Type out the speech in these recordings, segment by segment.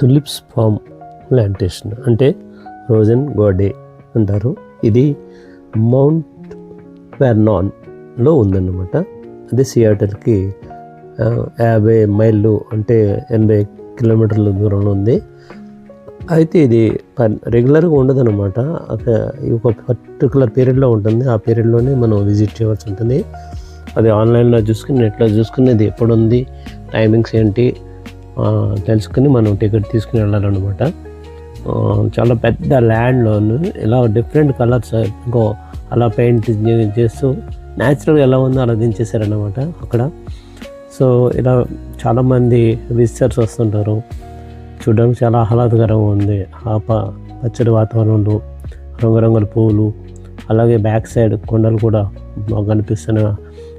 Tulips form plantation అంటే రోజన్ గోడే అంటారు. ఇది మౌంట్ వెర్నాన్లో ఉందన్నమాట. అది సియాటల్కి 50 మైళ్ళు అంటే 80 కిలోమీటర్ల దూరంలో ఉంది. అయితే ఇది రెగ్యులర్గా ఉండదన్నమాట. ఒక పర్టికులర్ పీరియడ్లో ఉంటుంది. ఆ పీరియడ్లోనే మనం విజిట్ చేయవలసి ఉంటుంది. అది ఆన్లైన్లో చూసుకుని నెట్లో చూసుకుని ఇది ఎప్పుడు ఉంది, టైమింగ్స్ ఏంటి తెలుసుకుని మనం టికెట్ తీసుకుని వెళ్ళాలన్నమాట. చాలా పెద్ద ల్యాండ్లోను ఇలా డిఫరెంట్ కలర్స్ ఇంకో అలా పెయింట్ చేస్తూ న్యాచురల్గా ఎలా ఉందో అలా దించేశారన్నమాట అక్కడ. సో ఇలా చాలామంది విజిటర్స్ వస్తుంటారు. చూడడానికి చాలా ఆహ్లాదకరంగా ఉంది. పచ్చడి వాతావరణంలో రంగురంగుల పువ్వులు, అలాగే బ్యాక్ సైడ్ కొండలు కూడా బాగా కనిపిస్తున్న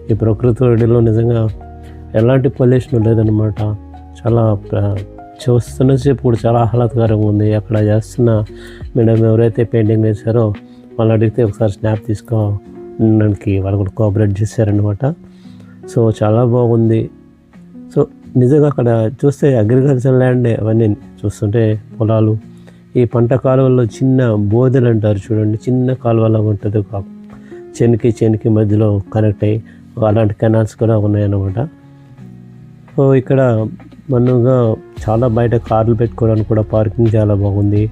ఈ ప్రకృతిలో నిజంగా ఎలాంటి పొల్యూషన్ లేదనమాట. చాలా చూస్తున్న సేపు కూడా చాలా ఆహ్లాదకరంగా ఉంది. అక్కడ చేస్తున్న మేడం ఎవరైతే పెయింటింగ్ వేశారో వాళ్ళు అడిగితే ఒకసారి స్నాప్ తీసుకోవడానికి వాళ్ళు కూడా కోఆపరేట్ చేశారనమాట. సో చాలా బాగుంది. సో నిజంగా అక్కడ చూస్తే అగ్రికల్చర్ ల్యాండ్ అవన్నీ చూస్తుంటే పొలాలు, ఈ పంట కాలువల్లో చిన్న బోదెలు అంటారు చూడండి, చిన్న కాలువలా ఉంటుంది. ఒక చెనికి మధ్యలో కనెక్ట్ అయ్యి అలాంటి కెనాల్స్ కూడా ఉన్నాయన్నమాట. సో ఇక్కడ మనగా చాలా బయట కార్లు పెట్టుకోవడానికి కూడా పార్కింగ్ చాలా బాగుంది.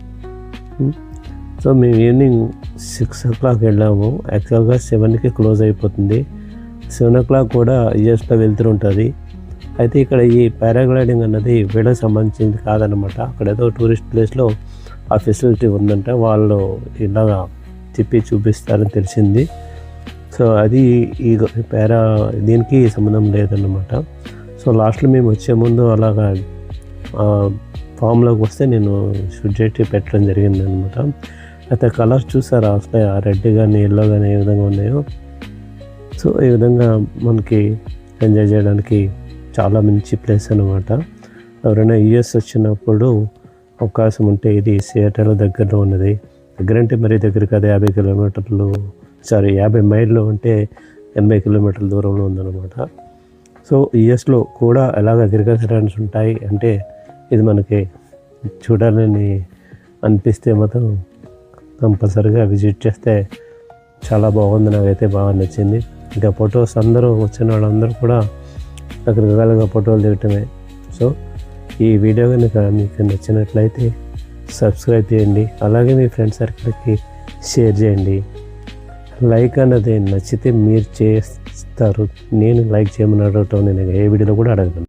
సో మేము ఈవినింగ్ 6 o'clock వెళ్ళాము. యాక్చువల్గా 7కి క్లోజ్ అయిపోతుంది. 7 o'clock కూడా యూఎస్లో వెళ్తుంటుంది. అయితే ఇక్కడ ఈ పారాగ్లైడింగ్ అన్నది వీళ్ళకి సంబంధించింది కాదనమాట. అక్కడ ఏదో టూరిస్ట్ ప్లేస్లో ఆ ఫెసిలిటీ ఉందంట. వాళ్ళు ఇలాగా తిప్పి చూపిస్తారని తెలిసింది. సో అది ఈ దీనికి సంబంధం లేదన్నమాట. సో లాస్ట్లో మేము వచ్చే ముందు అలాగా ఫామ్లోకి వస్తే నేను షూట్ చేసి పెట్టడం జరిగింది అనమాట. అయితే కలర్స్ చూసారా అసలు రెడ్ కానీ ఎల్లో కానీ ఏ విధంగా ఉన్నాయో. సో ఈ విధంగా మనకి ఎంజాయ్ చేయడానికి చాలా మంచి ప్లేస్ అనమాట. ఎవరైనా యూఎస్ వచ్చినప్పుడు అవకాశం ఉంటే ఇది సియాటల్ దగ్గరలో ఉన్నది. దగ్గరంటే మరీ దగ్గర కాదు, 50 మైళ్ళు అంటే 80 కిలోమీటర్ల దూరంలో ఉందన్నమాట. సో యూఎస్లో కూడా ఎలాగ అగ్రికల్చర్ ల్యాండ్స్ ఉంటాయి అంటే ఇది మనకి చూడాలని అనిపిస్తే మాత్రం కంపల్సరీగా విజిట్ చేస్తే చాలా బాగుంది. నాకైతే బాగా నచ్చింది. ఇంకా ఫొటోస్ అందరూ వచ్చిన వాళ్ళందరూ కూడా రకరకాలుగా ఫోటోలు దిగటమే. సో ఈ వీడియో కనుక మీకు నచ్చినట్లయితే సబ్స్క్రైబ్ చేయండి. అలాగే మీ ఫ్రెండ్స్ సర్కిల్కి షేర్ చేయండి. లైక్ అన్నది నచ్చితే మీరు చేస్తారు. నేను లైక్ చేయమని అడగటం నేను ఏ వీడియోలో కూడా అడగను.